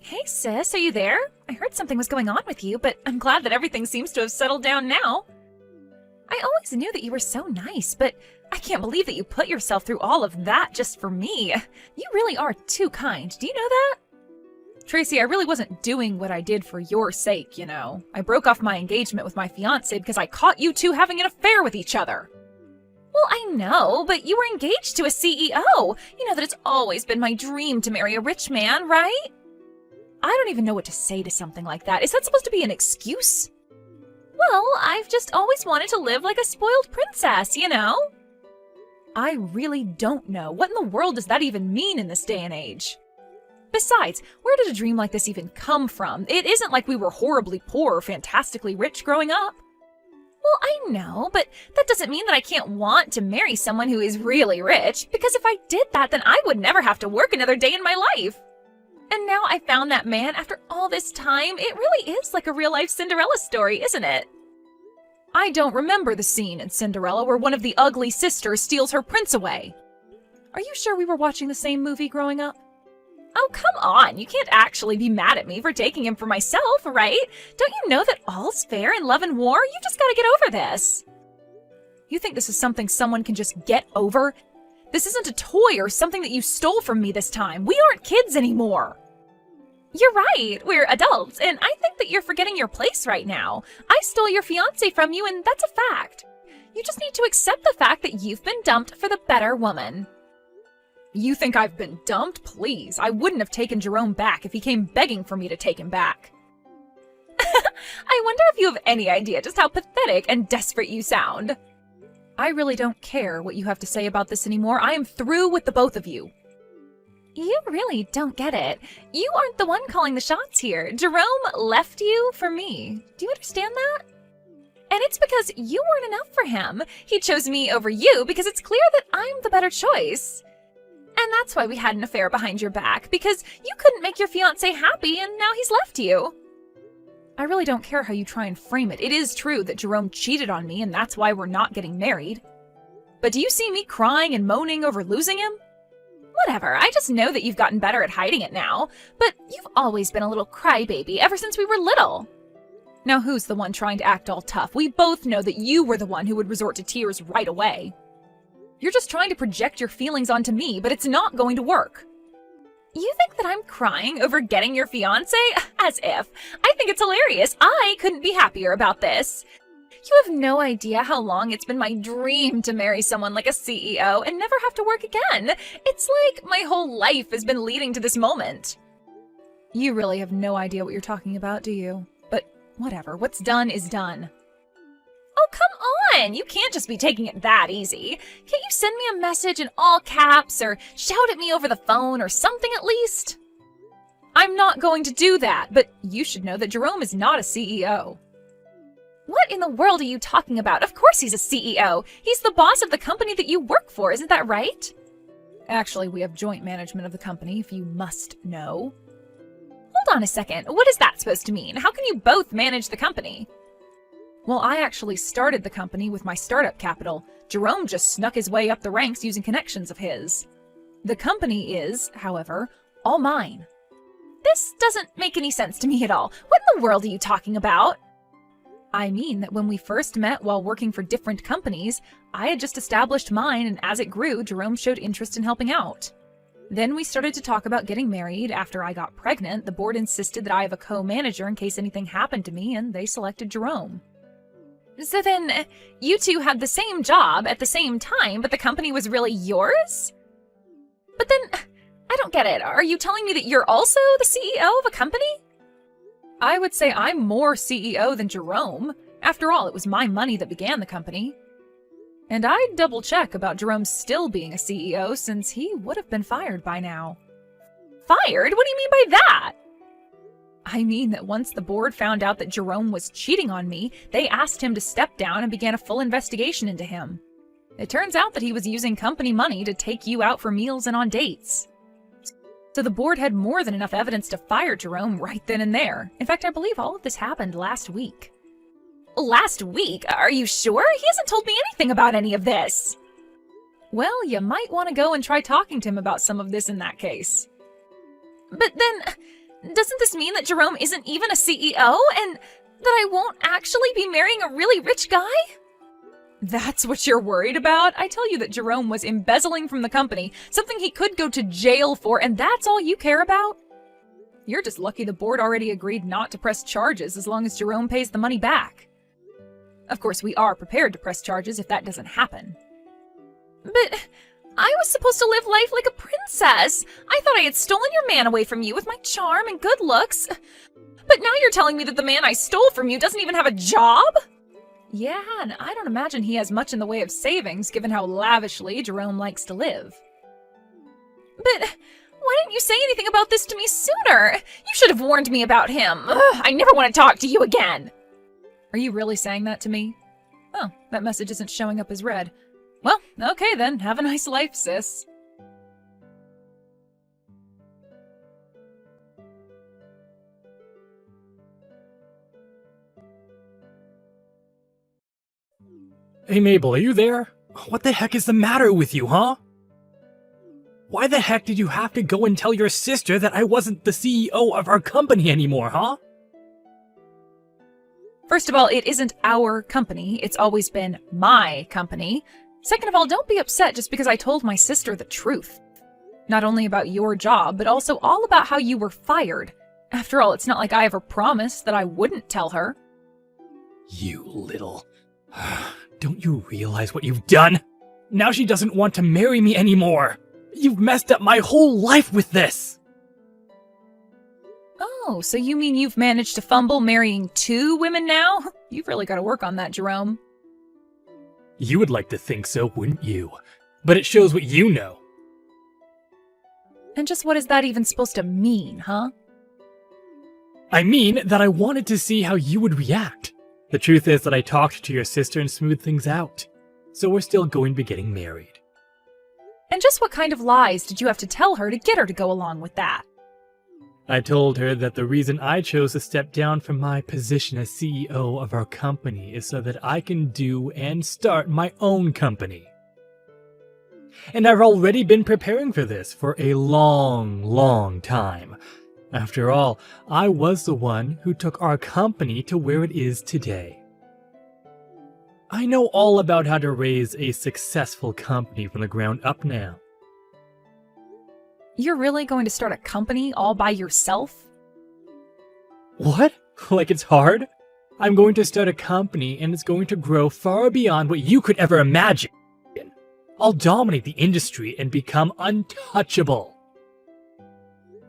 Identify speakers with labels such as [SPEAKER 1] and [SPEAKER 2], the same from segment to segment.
[SPEAKER 1] Hey sis, are you there? I heard something was going on with you, but I'm glad that everything seems to have settled down now. I always knew that you were so nice, but I can't believe that you put yourself through all of that just for me. You really are too kind. Do you know that? Tracy, I really wasn't doing what I did for your sake, you know. I broke off my engagement with my fiancé because I caught you two having an affair with each other. Well, I know, but you were engaged to a CEO. You know that it's always been my dream to marry a rich man, right? I don't even know what to say to something like that. Is that supposed to be an excuse? Well, I've just always wanted to live like a spoiled princess, you know? I really don't know. What in the world does that even mean in this day and age? Besides, where did a dream like this even come from? It isn't like we were horribly poor or fantastically rich growing up. Well, I know, but that doesn't mean that I can't want to marry someone who is really rich, because if I did that, then I would never have to work another day in my life. And now I found that man after all this time. It really is like a real-life Cinderella story, isn't it? I don't remember the scene in Cinderella where one of the ugly sisters steals her prince away. Are you sure we were watching the same movie growing up? Oh, come on. You can't actually be mad at me for taking him for myself, right? Don't you know that all's fair in love and war? You've just got to get over this. You think this is something someone can just get over? This isn't a toy or something that you stole from me this time. We aren't kids anymore. You're right. We're adults, and I think that you're forgetting your place right now. I stole your fiancé from you, and that's a fact. You just need to accept the fact that you've been dumped for the better woman. You think I've been dumped? Please. I wouldn't have taken Jerome back if he came begging for me to take him back. I wonder if you have any idea just how pathetic and desperate you sound. I really don't care what you have to say about this anymore. I am through with the both of you. You really don't get it. You aren't the one calling the shots here. Jerome left you for me. Do you understand that? And it's because you weren't enough for him. He chose me over you because it's clear that I'm the better choice. And that's why we had an affair behind your back, because you couldn't make your fiancé happy and now he's left you. I really don't care how you try and frame it. It is true that Jerome cheated on me and that's why we're not getting married. But do you see me crying and moaning over losing him? Whatever, I just know that you've gotten better at hiding it now, but you've always been a little crybaby ever since we were little. Now who's the one trying to act all tough? We both know that you were the one who would resort to tears right away. You're just trying to project your feelings onto me, but it's not going to work. You think that I'm crying over getting your fiancé? As if. I think it's hilarious. I couldn't be happier about this. You have no idea how long it's been my dream to marry someone like a CEO and never have to work again. It's like my whole life has been leading to this moment. You really have no idea what you're talking about, do you? But whatever, what's done is done. Oh, come on! You can't just be taking it that easy. Can't you send me a message in all caps or shout at me over the phone or something at least? I'm not going to do that, but you should know that Jerome is not a CEO. What in the world are you talking about? Of course he's a CEO. He's the boss of the company that you work for, isn't that right? Actually, we have joint management of the company, if you must know. Hold on a second. What is that supposed to mean? How can you both manage the company? Well, I actually started the company with my startup capital. Jerome just snuck his way up the ranks using connections of his. The company is, however, all mine. This doesn't make any sense to me at all. What in the world are you talking about? I mean that when we first met while working for different companies, I had just established mine, and as it grew, Jerome showed interest in helping out. Then we started to talk about getting married. After I got pregnant, the board insisted that I have a co-manager in case anything happened to me, and they selected Jerome. So then, you two had the same job at the same time, but the company was really yours? But then, I don't get it. Are you telling me that you're also the CEO of a company? I would say I'm more CEO than Jerome. After all, it was my money that began the company. And I'd double check about Jerome still being a CEO since he would have been fired by now. Fired? What do you mean by that? I mean that once the board found out that Jerome was cheating on me, they asked him to step down and began a full investigation into him. It turns out that he was using company money to take you out for meals and on dates. So the board had more than enough evidence to fire Jerome right then and there. In fact, I believe all of this happened last week. Last week? Are you sure? He hasn't told me anything about any of this. Well, you might want to go and try talking to him about some of this in that case. But then, doesn't this mean that Jerome isn't even a CEO and that I won't actually be marrying a really rich guy? That's what you're worried about? I tell you that Jerome was embezzling from the company, something he could go to jail for, and that's all you care about? You're just lucky the board already agreed not to press charges as long as Jerome pays the money back. Of course, we are prepared to press charges if that doesn't happen. But I was supposed to live life like a princess. I thought I had stolen your man away from you with my charm and good looks. But now you're telling me that the man I stole from you doesn't even have a job? Yeah, and I don't imagine he has much in the way of savings, given how lavishly Jerome likes to live. But why didn't you say anything about this to me sooner? You should have warned me about him. Ugh, I never want to talk to you again. Are you really saying that to me? Oh, that message isn't showing up as read. Well, okay then. Have a nice life, sis.
[SPEAKER 2] Hey Mabel, are you there? What the heck is the matter with you, huh? Why the heck did you have to go and tell your sister that I wasn't the CEO of our company anymore, huh?
[SPEAKER 1] First of all, it isn't our company. It's always been my company. Second of all, don't be upset just because I told my sister the truth. Not only about your job, but also all about how you were fired. After all, it's not like I ever promised that I wouldn't tell her.
[SPEAKER 2] You little... Don't you realize what you've done? Now she doesn't want to marry me anymore. You've messed up my whole life with this.
[SPEAKER 1] Oh, so you mean you've managed to fumble marrying 2 women now? You've really got to work on that, Jerome.
[SPEAKER 2] You would like to think so, wouldn't you? But it shows what you know.
[SPEAKER 1] And just what is that even supposed to mean, huh?
[SPEAKER 2] I mean that I wanted to see how you would react. The truth is that I talked to your sister and smoothed things out. So we're still going to be getting married.
[SPEAKER 1] And just what kind of lies did you have to tell her to get her to go along with that?
[SPEAKER 2] I told her that the reason I chose to step down from my position as CEO of our company is so that I can do and start my own company. And I've already been preparing for this for a long time. After all, I was the one who took our company to where it is today. I know all about how to raise a successful company from the ground up now.
[SPEAKER 1] You're really going to start a company all by yourself?
[SPEAKER 2] What? Like it's hard? I'm going to start a company and it's going to grow far beyond what you could ever imagine. I'll dominate the industry and become untouchable.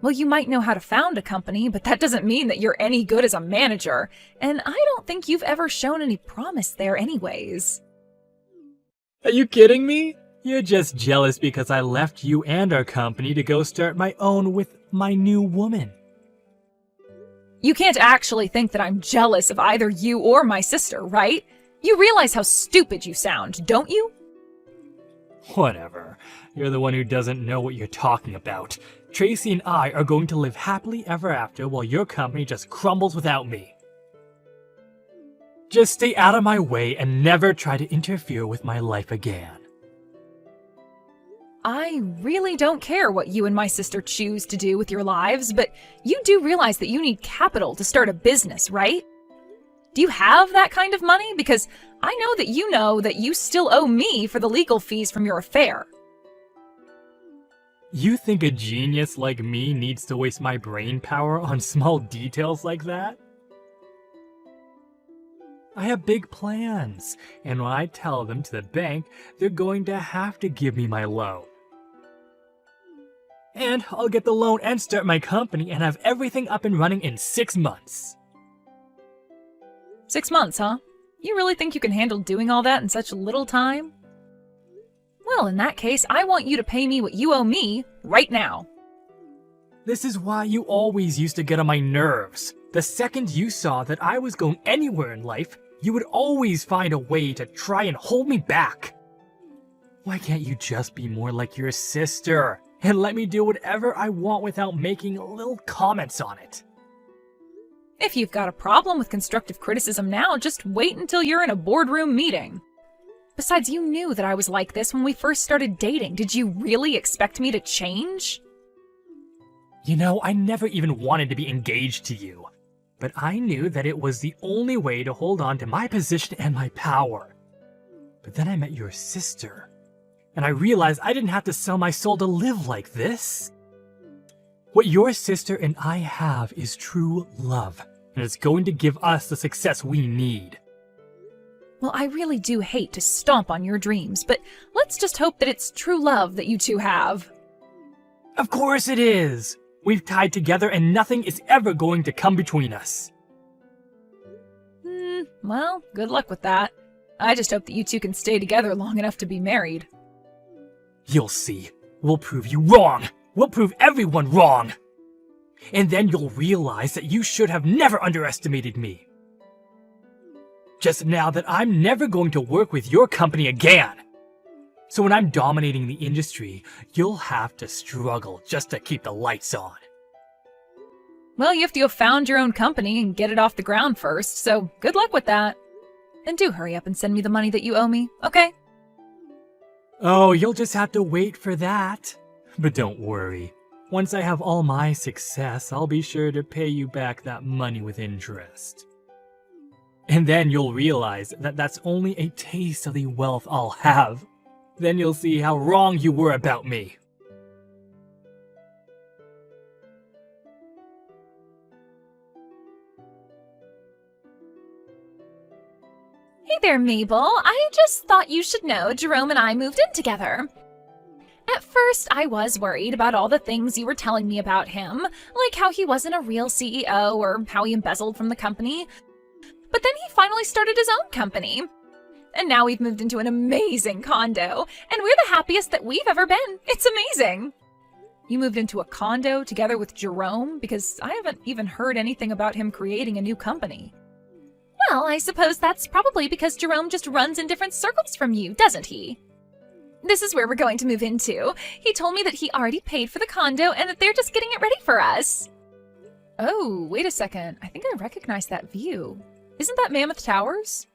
[SPEAKER 1] Well, you might know how to found a company, but that doesn't mean that you're any good as a manager. And I don't think you've ever shown any promise there anyways.
[SPEAKER 2] Are you kidding me? You're just jealous because I left you and our company to go start my own with my new woman.
[SPEAKER 1] You can't actually think that I'm jealous of either you or my sister, right? You realize how stupid you sound, don't you?
[SPEAKER 2] Whatever. You're the one who doesn't know what you're talking about. Tracy and I are going to live happily ever after while your company just crumbles without me. Just stay out of my way and never try to interfere with my life again.
[SPEAKER 1] I really don't care what you and my sister choose to do with your lives, but you do realize that you need capital to start a business, right? Do you have that kind of money? Because I know that you still owe me for the legal fees from your affair.
[SPEAKER 2] You think a genius like me needs to waste my brain power on small details like that? I have big plans, and when I tell them to the bank, they're going to have to give me my loan. And I'll get the loan and start my company and have everything up and running in 6 months.
[SPEAKER 1] 6 months, huh? You really think you can handle doing all that in such little time? Well, in that case, I want you to pay me what you owe me right now.
[SPEAKER 2] This is why you always used to get on my nerves. The second you saw that I was going anywhere in life, you would always find a way to try and hold me back. Why can't you just be more like your sister and let me do whatever I want without making little comments on it?
[SPEAKER 1] If you've got a problem with constructive criticism now, just wait until you're in a boardroom meeting. Besides, you knew that I was like this when we first started dating. Did you really expect me to change?
[SPEAKER 2] You know, I never even wanted to be engaged to you. But I knew that it was the only way to hold on to my position and my power. But then I met your sister, and I realized I didn't have to sell my soul to live like this. What your sister and I have is true love, and it's going to give us the success we need.
[SPEAKER 1] Well, I really do hate to stomp on your dreams, but let's just hope that it's true love that you two have.
[SPEAKER 2] Of course it is! We've tied together and nothing is ever going to come between us.
[SPEAKER 1] Well, good luck with that. I just hope that you two can stay together long enough to be married.
[SPEAKER 2] You'll see. We'll prove you wrong! We'll prove everyone wrong! And then you'll realize that you should have never underestimated me. Just now that I'm never going to work with your company again. So when I'm dominating the industry, you'll have to struggle just to keep the lights on.
[SPEAKER 1] Well, you have to have found your own company and get it off the ground first, so good luck with that. And do hurry up and send me the money that you owe me, okay?
[SPEAKER 2] Oh, you'll just have to wait for that. But don't worry. Once I have all my success, I'll be sure to pay you back that money with interest. And then you'll realize that that's only a taste of the wealth I'll have. Then you'll see how wrong you were about me.
[SPEAKER 1] Hey there, Mabel. I just thought you should know Jerome and I moved in together. At first, I was worried about all the things you were telling me about him, like how he wasn't a real CEO or how he embezzled from the company. But then he finally started his own company. And now we've moved into an amazing condo, and we're the happiest that we've ever been. It's amazing. You moved into a condo together with Jerome? Because I haven't even heard anything about him creating a new company. Well, I suppose that's probably because Jerome just runs in different circles from you, doesn't he? This is where we're going to move into. He told me that he already paid for the condo and that they're just getting it ready for us. Oh, wait a second. I think I recognize that view. Isn't that Mammoth Towers?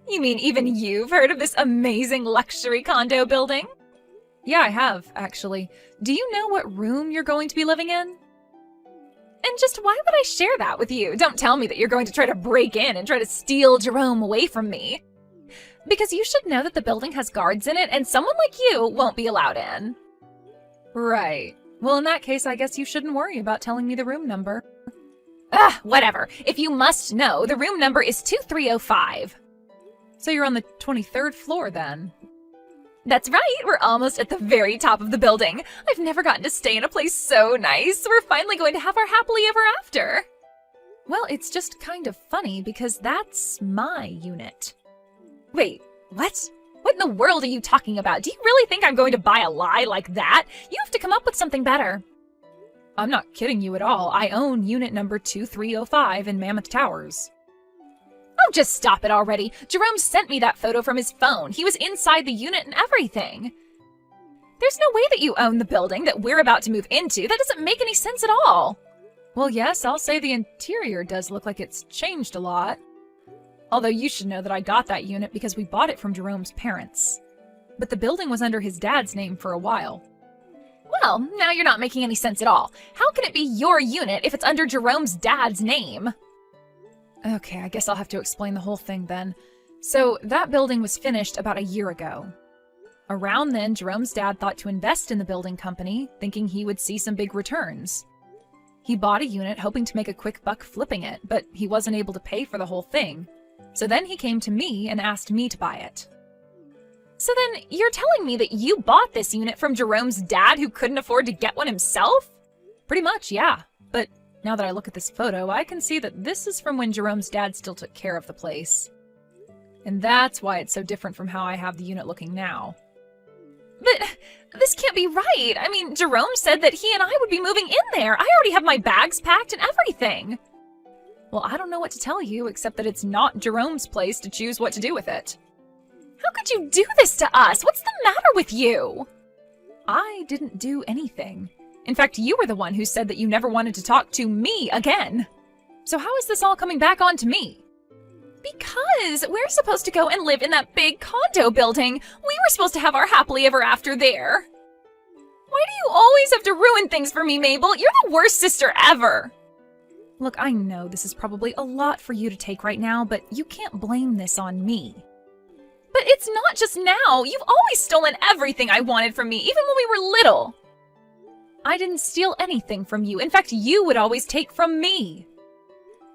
[SPEAKER 1] You mean even you've heard of this amazing luxury condo building? Yeah, I have, actually. Do you know what room you're going to be living in? And just why would I share that with you? Don't tell me that you're going to try to break in and try to steal Jerome away from me. Because you should know that the building has guards in it and someone like you won't be allowed in. Right. Well, in that case, I guess you shouldn't worry about telling me the room number. Whatever. If you must know, the room number is 2305. So you're on the 23rd floor then? That's right, we're almost at the very top of the building. I've never gotten to stay in a place so nice. We're finally going to have our happily ever after. Well, it's just kind of funny because that's my unit. Wait, what? What in the world are you talking about? Do you really think I'm going to buy a lie like that? You have to come up with something better. I'm not kidding you at all. I own unit number 2305 in Mammoth Towers. Oh, just stop it already. Jerome sent me that photo from his phone. He was inside the unit and everything. There's no way that you own the building that we're about to move into. That doesn't make any sense at all. Well, yes, I'll say the interior does look like it's changed a lot. Although you should know that I got that unit because we bought it from Jerome's parents. But the building was under his dad's name for a while. Well, now you're not making any sense at all. How can it be your unit if it's under Jerome's dad's name? Okay, I guess I'll have to explain the whole thing then. So, that building was finished about a year ago. Around then, Jerome's dad thought to invest in the building company, thinking he would see some big returns. He bought a unit hoping to make a quick buck flipping it, but he wasn't able to pay for the whole thing. So then he came to me and asked me to buy it. So then, you're telling me that you bought this unit from Jerome's dad who couldn't afford to get one himself? Pretty much, yeah. But now that I look at this photo, I can see that this is from when Jerome's dad still took care of the place. And that's why it's so different from how I have the unit looking now. But this can't be right. I mean, Jerome said that he and I would be moving in there. I already have my bags packed and everything. Well, I don't know what to tell you, except that it's not Jerome's place to choose what to do with it. How could you do this to us? What's the matter with you? I didn't do anything. In fact, you were the one who said that you never wanted to talk to me again. So how is this all coming back on to me? Because we're supposed to go and live in that big condo building. We were supposed to have our happily ever after there. Why do you always have to ruin things for me, Mabel? You're the worst sister ever! Look, I know this is probably a lot for you to take right now, but you can't blame this on me. But it's not just now. You've always stolen everything I wanted from me, even when we were little. I didn't steal anything from you. In fact, you would always take from me.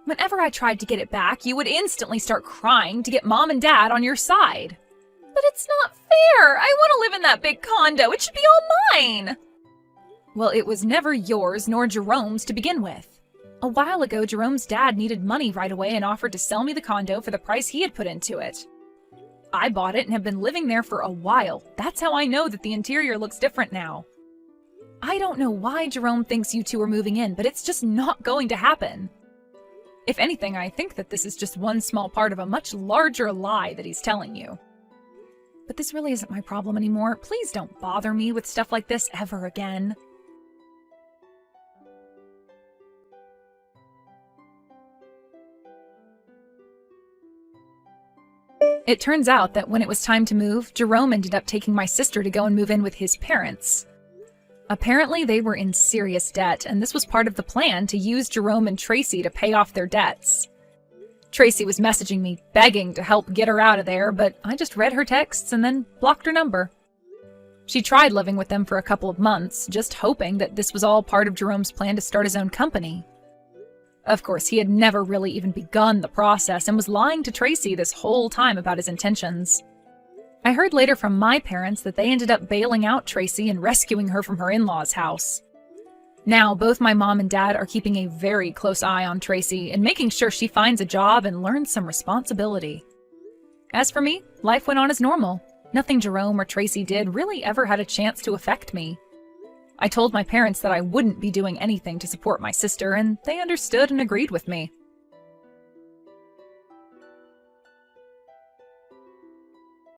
[SPEAKER 1] Whenever I tried to get it back, you would instantly start crying to get Mom and Dad on your side. But it's not fair. I want to live in that big condo. It should be all mine. Well, it was never yours nor Jerome's to begin with. A while ago, Jerome's dad needed money right away and offered to sell me the condo for the price he had put into it. I bought it and have been living there for a while. That's how I know that the interior looks different now. I don't know why Jerome thinks you two are moving in, but it's just not going to happen. If anything, I think that this is just one small part of a much larger lie that he's telling you. But this really isn't my problem anymore. Please don't bother me with stuff like this ever again. It turns out that when it was time to move, Jerome ended up taking my sister to go and move in with his parents. Apparently, they were in serious debt, and this was part of the plan to use Jerome and Tracy to pay off their debts. Tracy was messaging me, begging to help get her out of there, but I just read her texts and then blocked her number. She tried living with them for a couple of months, just hoping that this was all part of Jerome's plan to start his own company. Of course, he had never really even begun the process and was lying to Tracy this whole time about his intentions. I heard later from my parents that they ended up bailing out Tracy and rescuing her from her in-laws' house. Now, both my mom and dad are keeping a very close eye on Tracy and making sure she finds a job and learns some responsibility. As for me, life went on as normal. Nothing Jerome or Tracy did really ever had a chance to affect me. I told my parents that I wouldn't be doing anything to support my sister, and they understood and agreed with me.